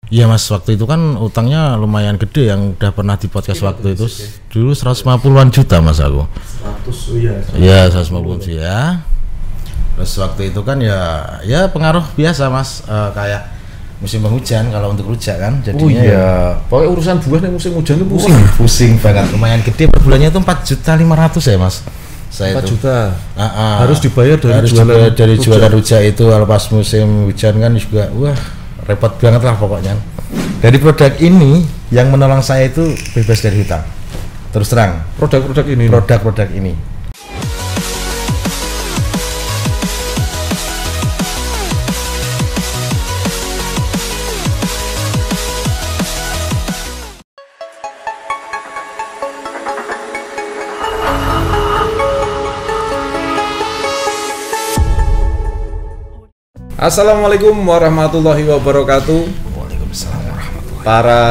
Iya mas, waktu itu kan utangnya lumayan gede yang udah pernah di podcast waktu itu. Dulu 150-an juta mas aku. 100, oh iya. Iya 150 juta ya. Terus waktu itu kan ya pengaruh biasa mas, kayak musim penghujan kalau untuk rujak kan. Jadinya ya pokoknya urusan buah nih musim hujan itu pusing banget. Lumayan gede per bulannya itu 4.500.000 ya mas. 4 juta. Harus dibayar dari jualan rujak itu. Kalau pas musim hujan kan juga wah repot banget lah pokoknya. Dari produk ini yang menolong saya itu bebas dari hutang. Terus terang. Produk-produk ini. Assalamualaikum warahmatullahi wabarakatuh. Waalaikumsalam warahmatullahi. Para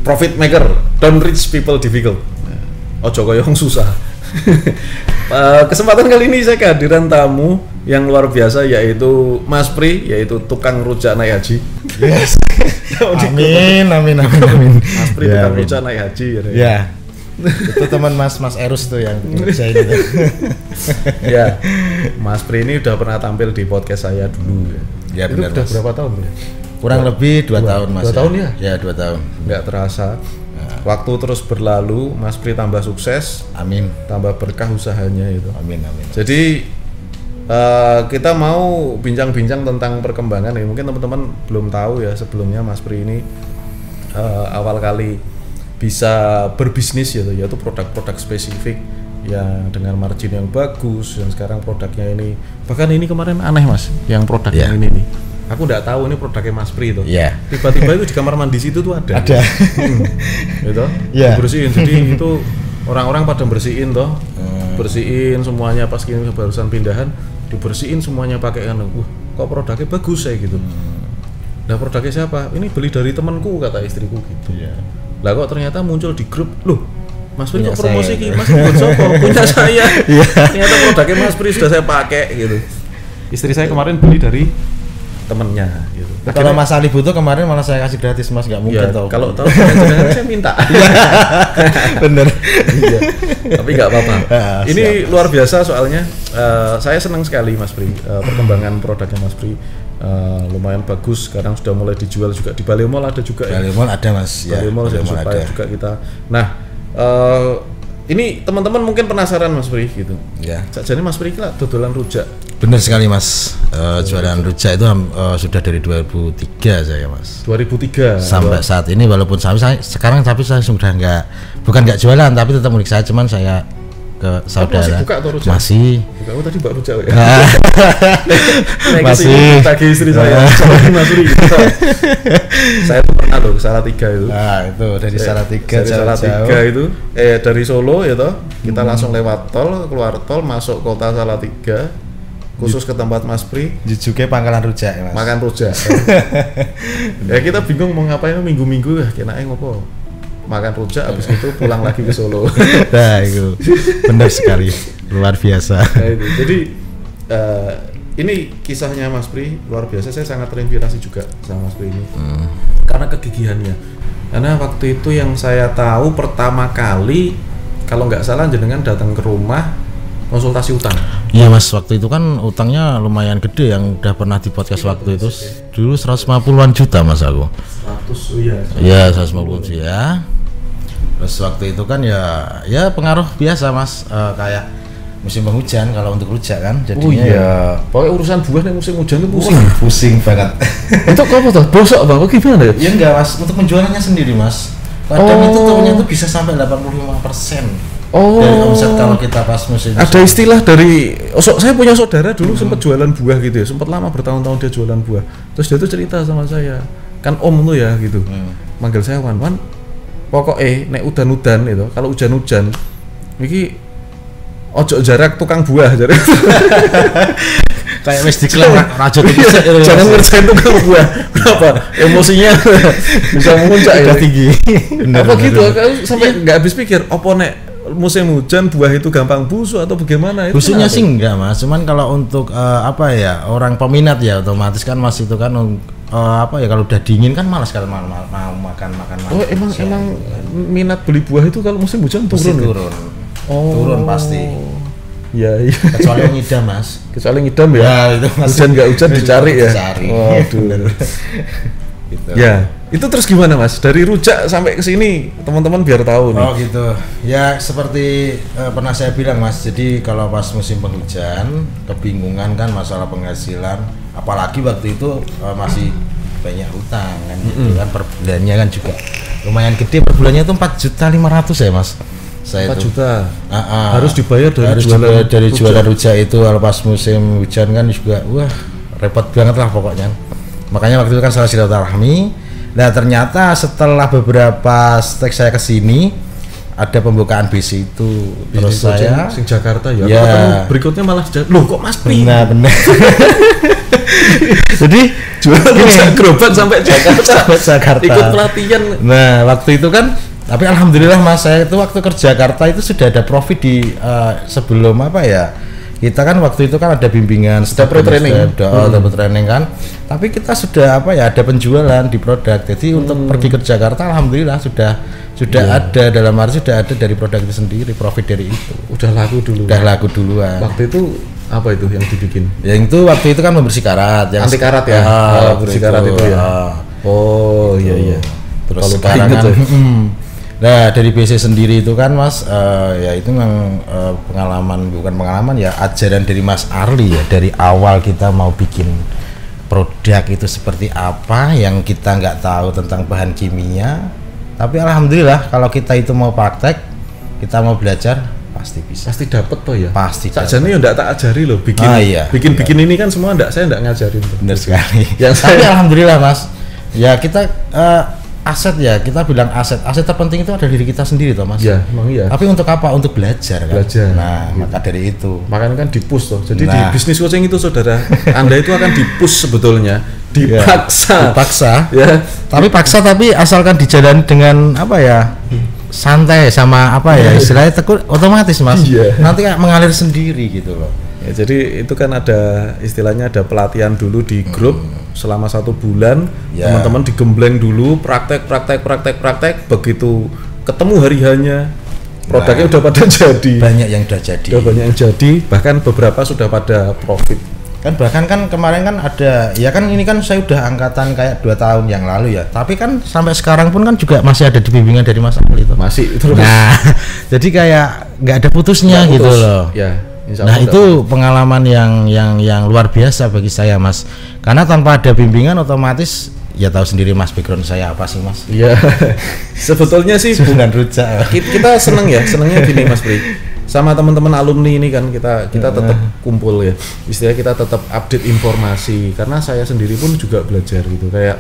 profit maker, don't rich people difficult. Ojo koyong susah. Kesempatan kali ini saya kehadiran tamu yang luar biasa, yaitu Mas Pri, yaitu tukang rujak naik haji. Yes. Amin. Mas Pri tukang rujak naik haji. Ya. Itu teman Mas Erus tuh yang kerjain itu. Ya, Mas Pri ini udah pernah tampil di podcast saya dulu. Ya itu benar. Udah berapa tahun ya? Kurang lebih 2 tahun mas. 2 tahun ya? Ya 2 tahun. Nggak terasa. Waktu terus berlalu, Mas Pri tambah sukses. Amin. Tambah berkah usahanya itu. Amin. Jadi kita mau bincang-bincang tentang perkembangan ya. Mungkin teman-teman belum tahu ya, sebelumnya Mas Pri ini awal kali bisa berbisnis yaitu produk-produk spesifik yang dengan margin yang bagus, dan sekarang produknya ini bahkan ini kemarin aneh mas, yang produk yang ini nih aku nggak tahu ini produknya Mas Pri itu. Tiba-tiba itu di kamar mandi situ tuh ada gitu dibersihin, jadi itu orang-orang pada bersihin toh, bersihin semuanya pas ini barusan pindahan dibersihin semuanya pakai kan, kok produknya bagus ya gitu. Nah produknya siapa? Ini beli dari temanku kata istriku gitu. Lah kok ternyata muncul di grup, loh Mas Pri kok promosi ki, Mas buat sopo? Punya saya. Ternyata produknya Mas Pri sudah saya pakai gitu. Istri saya kemarin beli dari temennya gitu. Kalau Mas Ali butuh kemarin malah saya kasih gratis mas, nggak mungkin tahu. Kalau tahu saya minta. Bener. Tapi nggak apa-apa. Ini luar biasa soalnya. Saya senang sekali Mas Pri, perkembangan produknya Mas Pri. Lumayan bagus, sekarang sudah mulai dijual juga di Bali Mall, ada juga Bali Mall ada mas. Bali Mall supaya juga kita. Nah ini teman-teman mungkin penasaran Mas Pri gitu. Jadi Mas Pri lah dodolan rujak. Benar sekali mas. Jualan rujak itu sudah dari 2003 saya mas. 2003 sampai saat ini, walaupun sekarang tapi saya sudah bukan nggak jualan tapi tetap milik saya, cuman saya ke saudara. Masih buka atau rujak? Masih. Buka, tadi Mbak rujak ya? Masih. Tadi istri saya, Mas Pri. Saya tuh pernah loh ke Salatiga itu. Nah itu dari Salatiga. Dari Salatiga itu, dari Solo ya toh, kita langsung lewat tol, keluar tol, masuk kota Salatiga, khusus ke tempat Mas Pri. Jujuke pangkalan rujak ya mas. Makan rujak. Ya kita bingung mau ngapain minggu-minggu ya, kenanya ngopo. Makan rujak, habis itu pulang lagi ke Solo. Nah itu benar sekali, luar biasa. Nah, itu. Jadi ini kisahnya Mas Pri luar biasa. Saya sangat terinspirasi juga sama Mas Pri ini karena kegigihannya. Karena waktu itu yang saya tahu pertama kali, kalau nggak salah jenengan datang ke rumah konsultasi utang. Iya mas, waktu itu kan utangnya lumayan gede yang udah pernah di podcast waktu itu. Dulu 150-an juta mas aku. 100, oh iya. Iya 150 juta ya. Terus waktu itu kan ya pengaruh biasa mas, kayak musim penghujan kalau untuk rujak kan. Jadinya ya pokoknya urusan buah nih musim hujan itu pusing banget. Itu apa tuh? Bosok bang, gimana ya? Ya enggak mas, untuk penjualannya sendiri mas. Kadang itu turunnya itu bisa sampai 85%. Dari omset kalau kita pas musim. Ada istilah dari saya punya saudara dulu sempat jualan buah gitu ya, sempat lama bertahun-tahun dia jualan buah. Terus dia tuh cerita sama saya, kan om tuh ya gitu, manggil saya Wan, pokoknya nek udan-udan itu, kalau hujan-hujan, ini ojo jarak tukang buah jadi. Kayak mesti diklaim raja itu. Jangan ngerjain tukang buah. Kenapa? Emosinya bisa memuncak ya tinggi. Apa gitu? Sampai nggak habis pikir, opo nek musim hujan buah itu gampang busuk atau bagaimana? Busuknya sih enggak mas, cuman kalau untuk orang peminat ya otomatis kan mas itu kan apa ya, kalau udah dingin kan malas kalau mau makan Oh, emang siang. emang minat beli buah itu kalau musim hujan Mesti turun. Ya? turun. Oh. Turun pasti. Ya, iya. Kecuali yang ngidam, Mas. Kecuali ngidam ya. Ya, itu masih- Hujan nggak hujan dicari ya. Dicari. Waduh. Bener. Gitu. Ya, itu terus gimana Mas? Dari rujak sampai ke sini teman-teman biar tahu nih. Oh gitu. Ya seperti pernah saya bilang Mas. Jadi kalau pas musim penghujan, kebingungan kan masalah penghasilan. Apalagi waktu itu masih banyak utang kan, gitu kan, per bulannya kan juga lumayan gede, per bulannya itu 4.500.000 ya Mas. 4 Saya itu juta. harus dibayar dari harus jualan dibayar dari rujak. jualan rujak itu. Pas musim hujan kan juga wah repot banget lah pokoknya. Makanya waktu itu kan saya silaturahmi. Nah ternyata setelah beberapa stek saya kesini ada pembukaan BC itu, terus saya sing Jakarta ya. Ya. Aku ketemu berikutnya malah loh kok Mas Pri? benar. Jadi Jualan rujak gerobak sampai Jakarta. sampai Jakarta. Ikut pelatihan. Nah waktu itu kan, tapi alhamdulillah Mas, saya itu waktu kerja Jakarta itu sudah ada profit di sebelum apa ya, kita kan waktu itu kan ada bimbingan Sudah pre-training. training kan, tapi kita sudah apa ya, ada penjualan di produk. Jadi untuk pergi ke Jakarta alhamdulillah sudah ada, dalam arti sudah ada dari produk itu sendiri, profit dari itu Udah laku dulu. udah laku duluan. Waktu itu apa itu yang dibikin? Yang itu waktu itu kan membersih karat, yang Anti karat ya? waktu Bersih karat itu ya? Oh iya iya. Terus Kalau sekarang inget kan, ya. nah dari BC sendiri itu kan Mas, ya itu memang bukan pengalaman ya, ajaran dari Mas Arli ya, dari awal kita mau bikin produk itu seperti apa yang kita nggak tahu tentang bahan kimia, tapi alhamdulillah kalau kita itu mau praktek, kita mau belajar pasti bisa, Pasti dapet toh ya. pasti Sakjane ya ndak tak ajari loh bikin. Iya. Bikin ini kan semua saya ndak ngajarin tuh. benar sekali. Yang Tapi saya- alhamdulillah Mas, ya kita aset ya, kita bilang aset terpenting itu ada diri kita sendiri toh Mas. Ya, emang iya. Tapi untuk apa? Untuk belajar kan. Belajar. Nah, maka dari itu. Makanya kan di-push toh. Jadi di Nah. bisnis coaching itu saudara, Anda itu akan di-push sebetulnya, dipaksa. Dipaksa. Ya. Tapi paksa, tapi asalkan dijalani dengan apa ya? Santai sama apa ya? Istilahnya tekun, otomatis Mas. Iya. Nanti kayak mengalir sendiri gitu loh. Ya, jadi itu kan ada istilahnya ada pelatihan dulu di grup selama 1 bulan. Ya. Teman-teman digembleng dulu, praktek. Begitu ketemu hari hanya, produknya udah pada jadi. Banyak yang udah jadi. Udah banyak yang jadi, bahkan beberapa sudah pada profit. Kan bahkan kan kemarin kan ada, ya kan ini kan saya udah angkatan kayak 2 tahun yang lalu ya, tapi kan sampai sekarang pun kan juga masih ada di bimbingan dari Mas Ali itu. Masih terus. Nah jadi kayak nggak ada putusnya Nggak gitu putus. loh. Ya, insya Nah Allah itu pengalaman yang luar biasa bagi saya Mas, karena tanpa ada bimbingan otomatis ya tahu sendiri Mas, background saya apa sih Mas. Iya. Sebetulnya sih Bukan rujak. kita senengnya gini Mas Pri, sama teman-teman alumni ini kan kita tetap kumpul ya, istilahnya kita tetap update informasi, karena saya sendiri pun juga belajar gitu, kayak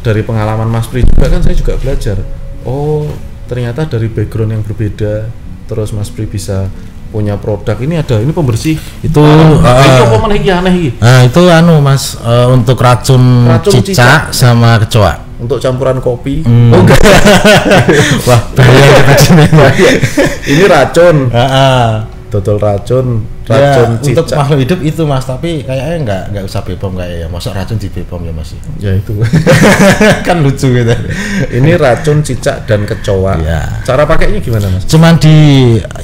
dari pengalaman Mas Pri juga kan saya juga belajar, oh ternyata dari background yang berbeda, terus Mas Pri bisa punya produk ini, ini pembersih Itu ini apa mana iki aneh iki, nah itu Mas, untuk racun cicak sama kecoa. untuk campuran kopi. Oh enggak. Wah, bahaya kita sini. Ini racun, Heeh. dodol racun Ya, untuk cicak. makhluk hidup itu Mas, tapi kayaknya nggak usah BPOM kayak ya. Masa racun di BPOM ya Mas? Ya itu. Kan lucu gitu. Ini racun cicak dan kecoa. Iya. Cara pakainya gimana Mas? Cuman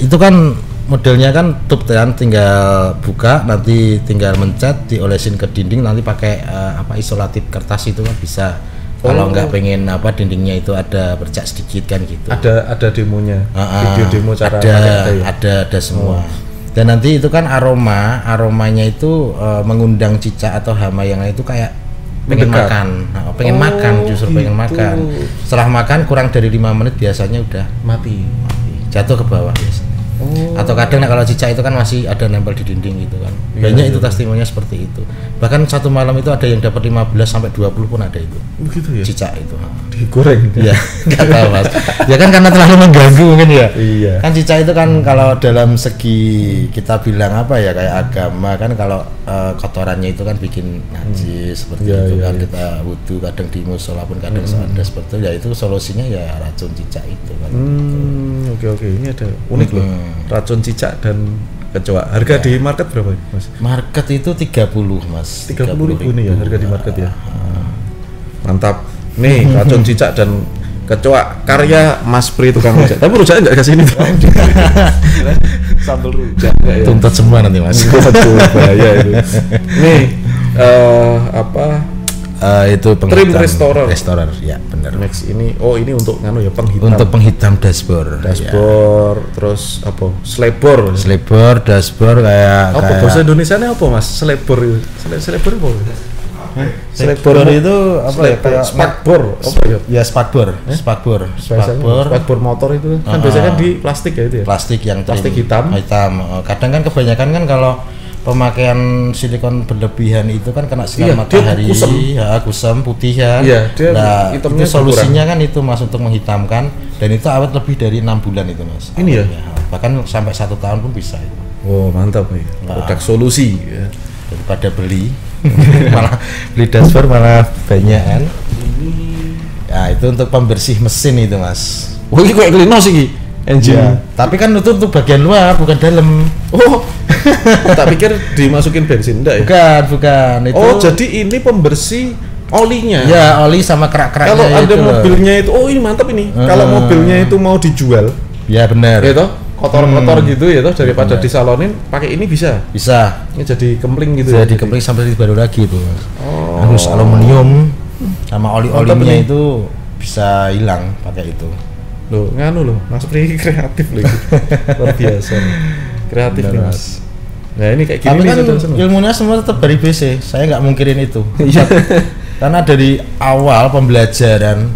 itu kan modelnya kan tube kan, tinggal buka, nanti tinggal mencet, diolesin ke dinding, nanti pakai isolatif kertas itu kan bisa. Kalau nggak pengen dindingnya itu ada bercak sedikit kan gitu. Ada demonya, video demo cara pakai ada semua. Dan nanti itu kan aromanya itu mengundang cicak atau hama yang lain itu kayak pengen Mendekat. makan. Nah, pengen makan, justru pengen gitu. makan. Setelah makan kurang dari 5 menit biasanya udah mati. jatuh ke bawah biasanya. Atau kadang kalau cicak itu kan masih ada nempel di dinding gitu kan. Banyak itu testimoninya seperti itu. Bahkan satu malam itu ada yang dapat 15 sampai 20 pun ada itu. Begitu ya? Cicak itu. Digoreng. Iya, nggak tahu Mas. Ya kan karena terlalu mengganggu mungkin ya. Iya. Kan cicak itu kan kalau dalam segi kita bilang apa ya, kayak agama kan, kalau kotorannya itu kan bikin najis seperti Iya, itu iya, kan, iya. kita wudu kadang di musola pun kadang ada seperti itu. Ya itu solusinya ya racun cicak itu kan. Oke. Ini ada unik loh. Racun cicak dan kecoa. Harga di market berapa Mas? Market itu 30 Mas. 30.000 nih ya harga di market ya. Mantap. Nih racun cicak dan kecoa karya Mas Pri tukang rujak. Tapi rujaknya nggak kasih ini. Sambal rujak. Tuntut semua nanti Mas. Waduh, bahaya itu. Nih apa? Itu Trim restorer. Restorer, ya benar. Next ini, ini untuk nganu ya penghitam. Untuk penghitam dashboard. Dashboard, ya. Terus apa? Slebor. Slebor, dashboard kayak. Apa bahasa Indonesianya apa Mas? Slebor itu. Slebor apa? Slebor itu apa ya? Kayak spakbor. Apa ya? Ya spakbor. Spakbor motor itu kan biasanya kan di plastik ya itu ya. Plastik yang plastik hitam. Kadang kan kebanyakan kan kalau pemakaian silikon berlebihan itu kan kena sinar matahari, kusam putih ya. Iya, nah, itu solusinya kan itu Mas untuk menghitamkan, dan itu awet lebih dari 6 bulan itu Mas. Ini awetnya. Bahkan sampai 1 tahun pun bisa. Oh mantap nih, produk solusi ya. Daripada beli malah beli dashboard malah banyakan. Ya itu untuk pembersih mesin itu Mas. Oh ini kayak klinos sih engine. Ya, tapi kan itu untuk bagian luar bukan dalam. Oh tak pikir dimasukin bensin enggak ya? Bukan itu. Oh jadi ini pembersih olinya. Ya oli sama kerak-keraknya. Kalau ada mobilnya itu, ini mantap ini. Kalau mobilnya itu mau dijual, ya benar. Ya toh, kotor-kotor gitu ya toh, daripada disalonin, pakai ini bisa. Bisa. Ini jadi kempling gitu. Jadi kempling sampai baru lagi itu. Harus aluminium sama oli-olinya itu bisa hilang pakai itu. Loh, nganu loh, Mas Pri kreatif loh. Luar biasa. Kreatif nih Mas. Nah ini kayak gini. Tapi kan ilmunya semua tetap dari BC. Saya nggak mungkirin itu. Karena dari awal pembelajaran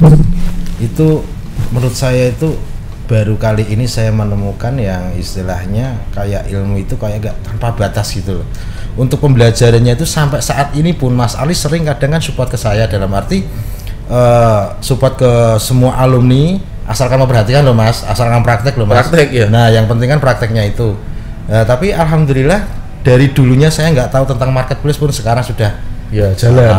itu menurut saya itu baru kali ini saya menemukan yang istilahnya kayak ilmu itu kayak nggak tanpa batas gitu loh. Untuk pembelajarannya itu sampai saat ini pun Mas Ali sering kadang kan support ke saya dalam arti support ke semua alumni asalkan memperhatikan loh Mas, asalkan praktek loh Mas. Praktek ya. Nah yang penting kan prakteknya itu. Tapi alhamdulillah dari dulunya saya nggak tahu tentang marketplace pun sekarang sudah jalan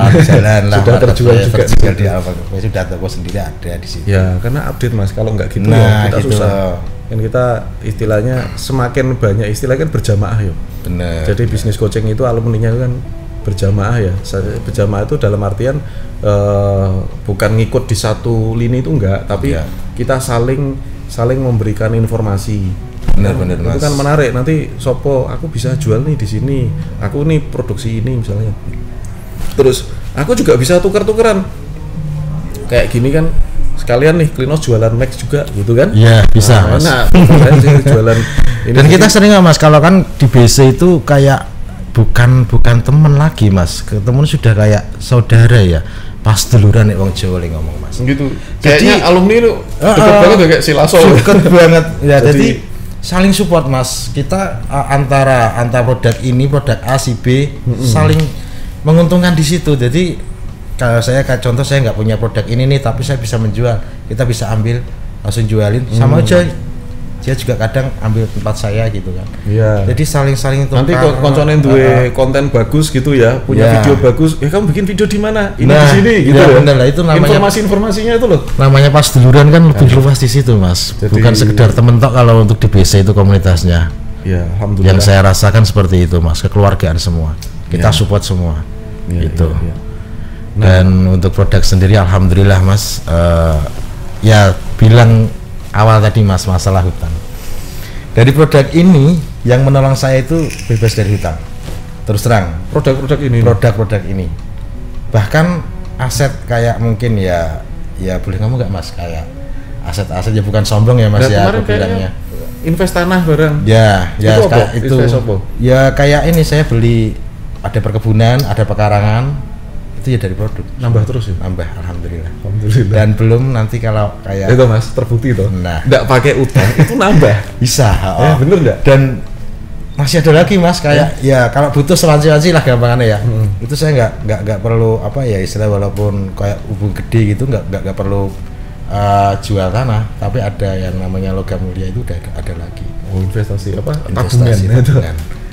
lah. Sudah terjual juga di Alpha, sudah toko sendiri ada di situ. Ya karena update Mas, kalau nggak gitu kita gitu susah. Kan kita istilahnya semakin banyak istilah kan berjamaah ya. Benar. Jadi bisnis coaching itu alumninya kan berjamaah ya. Berjamaah itu dalam artian bukan ngikut di satu lini itu enggak, tapi kita saling memberikan informasi. Benar Mas. Itu kan menarik. Nanti sopo aku bisa jual nih di sini. Aku nih produksi ini misalnya. Terus aku juga bisa tuker-tukeran. Kayak gini kan sekalian nih Klinos jualan Max juga gitu kan? Iya, bisa Mas. Nah, jualan ini. Dan kita sering Mas kalau kan di BC itu kayak bukan teman lagi Mas. Ketemu sudah kayak saudara ya. Pas duluran nih wong Jawa ngomong Mas. Gitu. Kayaknya alumni lu deket banget kayak Silaso. Deket banget. Ya jadi saling support Mas. Kita antara produk ini, produk A si B saling menguntungkan di situ. Jadi kalau saya kayak contoh saya nggak punya produk ini nih tapi saya bisa menjual, kita bisa ambil langsung jualin sama aja. Dia juga kadang ambil tempat saya gitu kan. Iya. Jadi saling nanti konconen duwe konten bagus gitu ya, punya video bagus. Kamu bikin video di mana? Ini di sini gitu ya. Benar lah, itu namanya informasinya itu loh. Namanya pas duluran kan lebih luas di situ Mas. Jadi, bukan sekedar temen tok kalau untuk di BC itu komunitasnya. Ya, alhamdulillah. Yang saya rasakan seperti itu Mas, kekeluargaan semua. Kita support semua. Gitu. Dan untuk produk sendiri alhamdulillah Mas ya bilang awal tadi Mas masalah hutang. Dari produk ini yang menolong saya itu bebas dari hutang. Terus terang. Produk-produk ini. Bahkan aset kayak mungkin ya boleh ngomong nggak Mas kayak aset-aset ya bukan sombong ya Mas ya aku bilangnya. Invest tanah bareng. Ya itu. Ya kayak ini saya beli ada perkebunan, ada pekarangan. Itu ya dari produk nambah terus ya, alhamdulillah. Dan belum nanti kalau kayak itu Mas terbukti itu nggak pakai utang itu nambah bisa bener nggak? Dan masih ada lagi Mas kayak ya kalau butuh selanci lah gampangannya ya. Itu saya nggak perlu apa ya istilah walaupun kayak hubung gede gitu nggak perlu jual tanah, tapi ada yang namanya logam mulia itu udah ada lagi. Investasi apa?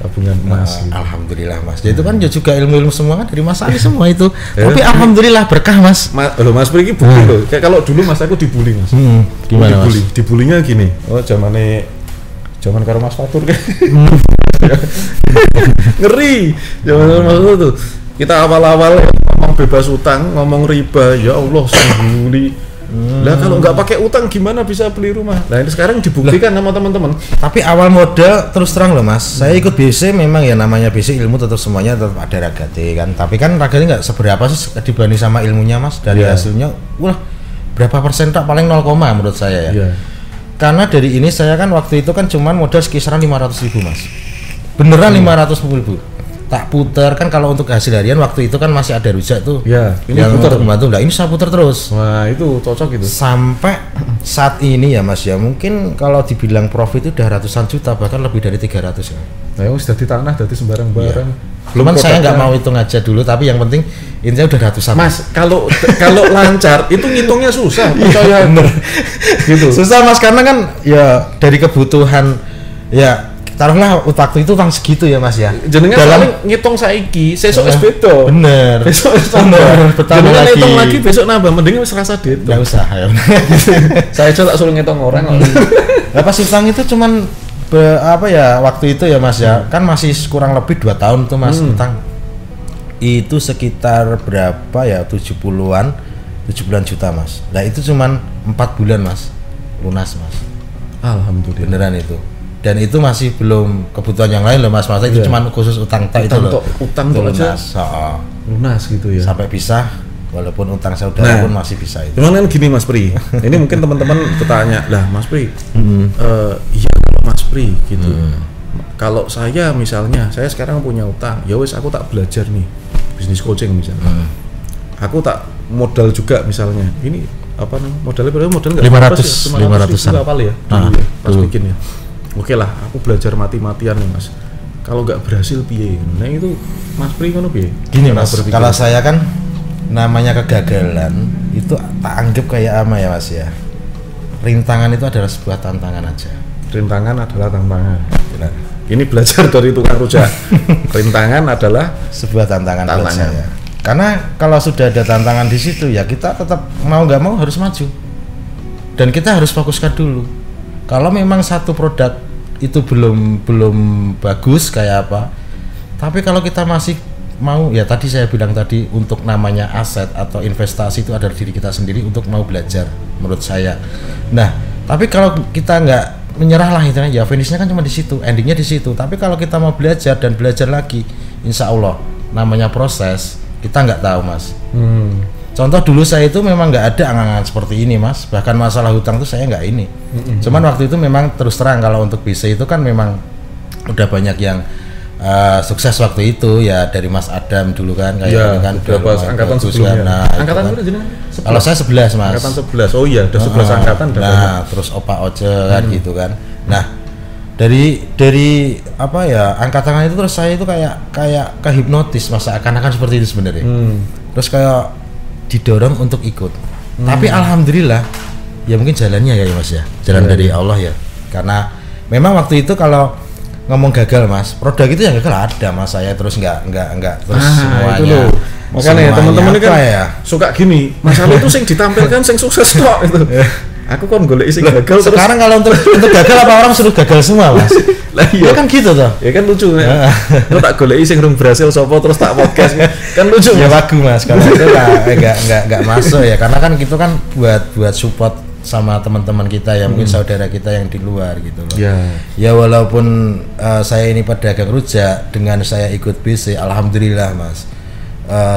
Tabungan emas. Alhamdulillah Mas. Jadi itu kan juga ilmu-ilmu semua kan dari Mas Ali semua itu. Tapi alhamdulillah berkah Mas. Loh Mas Pri ini bukti loh. Kayak kalau dulu Mas aku dibully Mas. Gimana Mas? Dibulinya gini. Zaman karo Mas Fatur kan. Ngeri. Zaman Mas Fatur tuh. Kita awal-awal ngomong bebas utang, ngomong riba, ya Allah sembuli. Lah kalau nggak pakai utang gimana bisa beli rumah? Nah ini sekarang dibuktikan sama teman-teman. Tapi awal modal terus terang loh Mas, saya ikut BC memang ya namanya BC ilmu tetap semuanya tetap ada ragate kan. Tapi kan ragate nggak seberapa sih dibanding sama ilmunya Mas. Dari hasilnya, wah berapa persen tak paling 0, menurut saya ya. Karena dari ini saya kan waktu itu kan cuman modal sekisaran 500.000 Mas. Beneran 500.000. Tak putar kan kalau untuk hasil harian waktu itu kan masih ada rujak tuh. Ya, ini yang putar membantu. Nah, ini saya putar terus. Wah, itu cocok gitu. Sampai saat ini ya Mas ya, mungkin kalau dibilang profit itu udah ratusan juta bahkan lebih dari 300 ya. Nah, yang sudah di tanah, dari sembarang barang. Belum saya nggak mau hitung aja dulu, tapi yang penting intinya udah ratusan. Mas, kalau lancar itu ngitungnya susah. Percaya bener. Gitu. Susah Mas karena kan ya dari kebutuhan ya taruhlah waktu itu utang segitu ya Mas ya. Jenengan dalam ngitung saiki, sesuk wis beda. Bener. Besok wis tambah. Jenengan ngitung lagi besok nambah, mending wis rasa dihitung. Enggak usah ya. Saya aja tak suruh ngitung orang. Lah pas utang itu cuman apa ya waktu itu ya Mas ya. Kan masih kurang lebih 2 tahun tuh Mas utang. Itu sekitar berapa ya 70-an juta Mas. Nah itu cuman 4 bulan Mas lunas Mas. Alhamdulillah. Beneran itu. Dan itu masih belum kebutuhan yang lain loh Mas. Masa itu cuma khusus utang tak itu loh. Utang tuh aja lunas gitu ya. Sampai bisa walaupun utang saudara pun masih bisa itu. Cuman kan gini Mas Pri. Ini mungkin teman-teman bertanya, "Lah Mas Pri, iya Mas Pri gitu. Kalau saya misalnya, saya sekarang punya utang, ya wes aku tak belajar nih bisnis coaching misalnya. Aku tak modal juga misalnya. Ini apa namanya? Modalnya berapa? Modal enggak 500-an apa ya? Pas bikin ya. Oke lah, aku belajar mati-matian nih Mas. Kalau nggak berhasil piye? Nah itu Mas Pri ngono piye? Gini Mas, kalau saya kan namanya kegagalan itu tak anggap kayak apa ya Mas ya. Rintangan itu adalah sebuah tantangan aja. Rintangan adalah tantangan. Benar. Ini belajar dari tukang rujak. Rintangan adalah sebuah tantangan buat saya. Karena kalau sudah ada tantangan di situ ya kita tetap mau nggak mau harus maju. Dan kita harus fokuskan dulu. Kalau memang satu produk itu belum bagus kayak apa, tapi kalau kita masih mau ya tadi saya bilang tadi untuk namanya aset atau investasi itu adalah diri kita sendiri untuk mau belajar menurut saya. Nah tapi kalau kita nggak menyerah lah ya finishnya kan cuma di situ, endingnya di situ. Tapi kalau kita mau belajar dan belajar lagi, insya Allah namanya proses kita nggak tahu Mas. Contoh dulu saya itu memang nggak ada angan-angan seperti ini Mas, bahkan masalah hutang tuh saya nggak ini. Cuman waktu itu memang terus terang kalau untuk BC itu kan memang udah banyak yang sukses waktu itu ya dari Mas Adam dulu kan kayak kan angkatan sebelumnya. Nah, angkatan berapa jenengan? Kalau saya 11 Mas. Angkatan 11. Oh iya, ada 11 angkatan udah banyak. Terus Opa Oce kan gitu kan. Nah, dari apa ya angkatan itu terus saya itu kayak kehipnotis masa akan-akan seperti itu sebenarnya. Terus kayak didorong untuk ikut. Tapi alhamdulillah ya mungkin jalannya ya Mas ya. Jalan dari Allah ya. Karena memang waktu itu kalau ngomong gagal Mas, produk itu yang gagal ada Mas saya terus nggak terus semuanya. Itu loh. Makanya teman-teman kan ya? Suka gini. Masalah itu sing ditampilkan sing sukses kok itu. Aku kan golek sing gagal terus. Sekarang kalau untuk gagal apa orang suruh gagal semua Mas? Lah iya ya kan gitu toh. Ya kan lucu ya. Lu tak goleki sing rung berhasil sapa terus tak podcast. Kan lucu. Ya bagus Mas. Kalau itu enggak masuk ya karena kan gitu kan buat support sama teman-teman kita yang mungkin saudara kita yang di luar gitu loh. Ya walaupun saya ini pedagang rujak dengan saya ikut BC alhamdulillah Mas.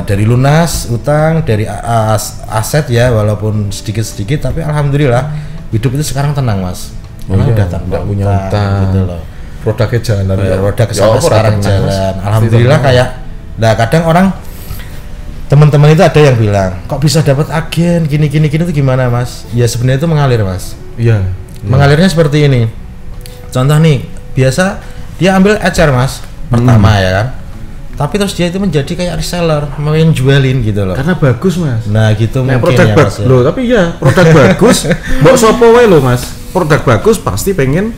Dari lunas utang dari aset ya walaupun sedikit tapi alhamdulillah hidup itu sekarang tenang Mas. Udah tanpa punya utang gitu loh. Produknya jalan ya, produk sampai sekarang jalan alhamdulillah kayak kadang orang teman-teman itu ada yang bilang kok bisa dapat agen gini itu gimana Mas? Ya sebenarnya itu mengalir Mas. Iya. Mengalirnya seperti ini. Contoh nih biasa dia ambil HR Mas pertama ya kan. Tapi terus dia itu menjadi kayak reseller, mau yang jualin gitu loh. Karena bagus Mas. Nah gitu mungkin produk ya Mas. Loh tapi ya produk bagus, mbok sopo wae loh Mas. Produk bagus pasti pengen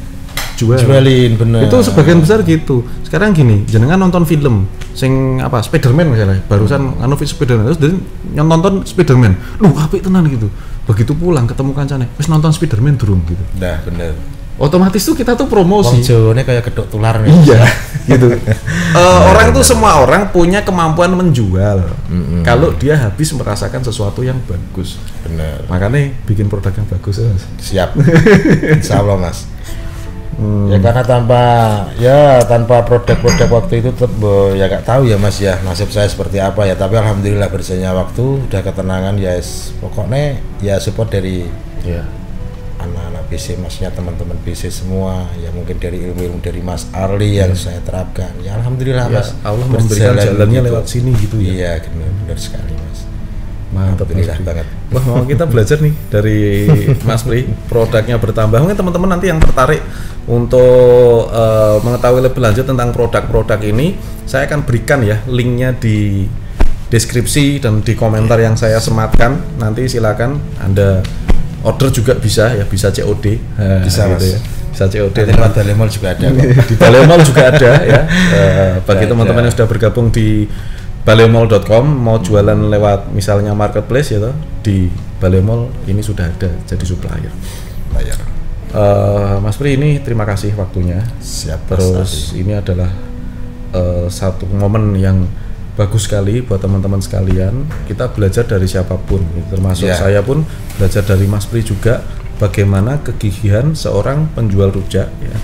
jualin bener. Itu sebagian besar gitu. Sekarang gini, jenengan nonton film, sing apa Spiderman misalnya, barusan Spiderman terus dia nonton Spiderman, apik tenan gitu. Begitu pulang ketemu kancane, wis nonton Spiderman durung gitu. Nah bener. otomatis tuh kita tuh Wong promosi. Jawane kayak gedok tular nih. Iya, gitu. Orang tuh semua orang punya kemampuan menjual. Kalau dia habis merasakan sesuatu yang bagus. Bener. Makanya bikin produk yang bagus, Mas. Siap. Insya Allah, Mas. Ya karena tanpa produk-produk waktu itu ya gak tahu ya Mas ya nasib saya seperti apa ya, tapi alhamdulillah berjalannya waktu udah ketenangan ya, pokoknya ya support dari anak-anak PC Masnya, teman-teman PC semua ya, mungkin dari ilmu-ilmu dari Mas Arli yang saya terapkan ya, alhamdulillah Ya, Mas, Allah memberikan jalannya lewat sini gitu ya. Iya benar sekali Mas. Mantap, Alhamdulillah Mas Pri. banget. Wah, mau kita belajar nih dari Mas Pri, produknya bertambah. Mungkin teman-teman nanti yang tertarik untuk mengetahui lebih lanjut tentang produk-produk ini, saya akan berikan ya linknya di deskripsi dan di komentar yang saya sematkan. Nanti silakan Anda order juga bisa ya, bisa COD. Bisa, Mas. ya. Bisa COD. Di Balai Mall juga ada kok. Di Balai Mall juga ada ya. Bagi Ada. teman-teman yang sudah bergabung di balaimall.com, mau jualan lewat misalnya marketplace ya toh, di Balai Mall ini sudah ada jadi supplier. Bayar. Mas Pri, ini terima kasih waktunya. Siap. Mas Terus Arli. ini adalah satu momen yang bagus sekali buat teman-teman sekalian. Kita belajar dari siapapun, termasuk Ya. saya pun belajar dari Mas Pri juga bagaimana kegigihan seorang penjual rujak ya,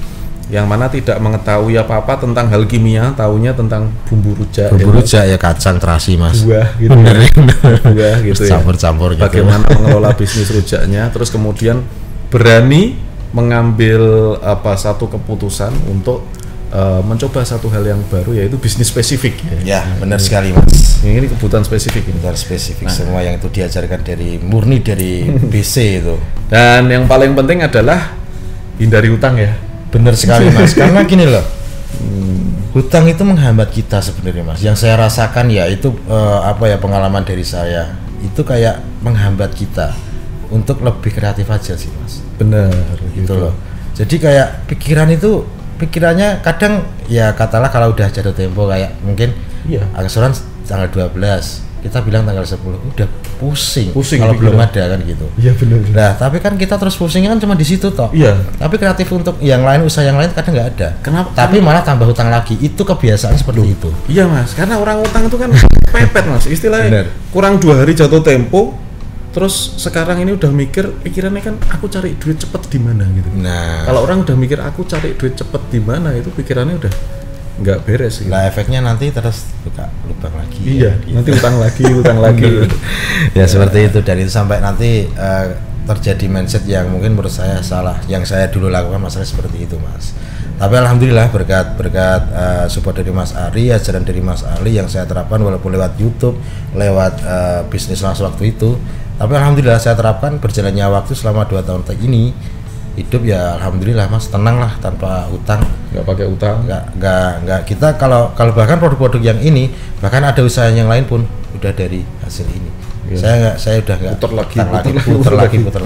yang mana tidak mengetahui apa-apa tentang hal kimia, taunya tentang bumbu rujak, Bumbu ya, rujak ya, kacang terasi Mas. buah gitu, buah gitu ya. Campur-campur gitu. Bagaimana mengelola bisnis rujaknya, terus kemudian berani mengambil satu keputusan untuk mencoba satu hal yang baru, yaitu bisnis spesifik. Ya, benar sekali Mas. Ini kebutuhan spesifik ini. Benar spesifik semua yang itu diajarkan murni dari BC itu. Dan yang paling penting adalah hindari hutang ya. Benar sekali Mas. Karena gini loh, hutang itu menghambat kita sebenarnya Mas. Yang saya rasakan ya itu pengalaman dari saya itu kayak menghambat kita untuk lebih kreatif aja sih Mas. Benar Gitu loh. Jadi kayak pikirannya kadang ya katalah kalau udah jatuh tempo kayak mungkin Iya. angsuran tanggal 12 kita bilang tanggal 10 udah pusing kalau pikiran. belum ada kan gitu. Iya benar. Nah tapi kan kita terus pusingnya kan cuma di situ toh. Iya. Tapi kreatif untuk yang lain, usaha yang lain kadang nggak ada. Kenapa? Tapi malah tambah hutang lagi. Itu kebiasaan seperti itu. Iya Mas, karena orang utang itu kan pepet Mas, istilahnya Benar. kurang 2 hari jatuh tempo. Terus sekarang ini udah mikir, pikirannya kan aku cari duit cepet di mana gitu. Nah, Kalau orang udah mikir aku cari duit cepet di mana, itu pikirannya udah nggak beres gitu. lah efeknya nanti terus buka lubang lagi. Iya, Gitu. nanti utang lagi. Ya seperti itu, dan itu sampai nanti terjadi mindset yang mungkin menurut saya salah, yang saya dulu lakukan masalah seperti itu Mas. Tapi alhamdulillah berkat support dari Mas Ari, ajaran dari Mas Ali yang saya terapkan walaupun lewat YouTube, lewat bisnis langsung waktu itu. Tapi alhamdulillah saya terapkan, berjalannya waktu selama 2 tahun ini hidup ya alhamdulillah Mas, tenang lah tanpa hutang. Nggak pakai utang. Nggak kita kalau bahkan produk-produk yang ini bahkan ada usaha yang lain pun udah dari hasil ini. Iya. Saya udah nggak Puter lagi. puter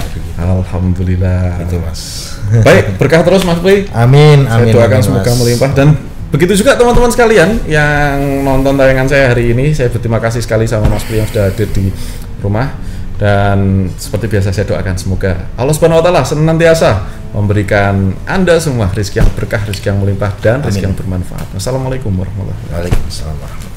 lagi. Alhamdulillah. Itu Mas. Baik, berkah terus Mas Pri. Amin. Saya doakan amin, semoga Mas. melimpah, dan begitu juga teman-teman sekalian yang nonton tayangan saya hari ini. Saya berterima kasih sekali sama Mas Pri yang sudah hadir di rumah, dan seperti biasa saya doakan semoga Allah Subhanahu wa taala senantiasa memberikan Anda semua rezeki yang berkah, rezeki yang melimpah, dan rezeki yang bermanfaat. Wassalamualaikum warahmatullahi wabarakatuh. Waalaikumsalam warahmatullahi wabarakatuh.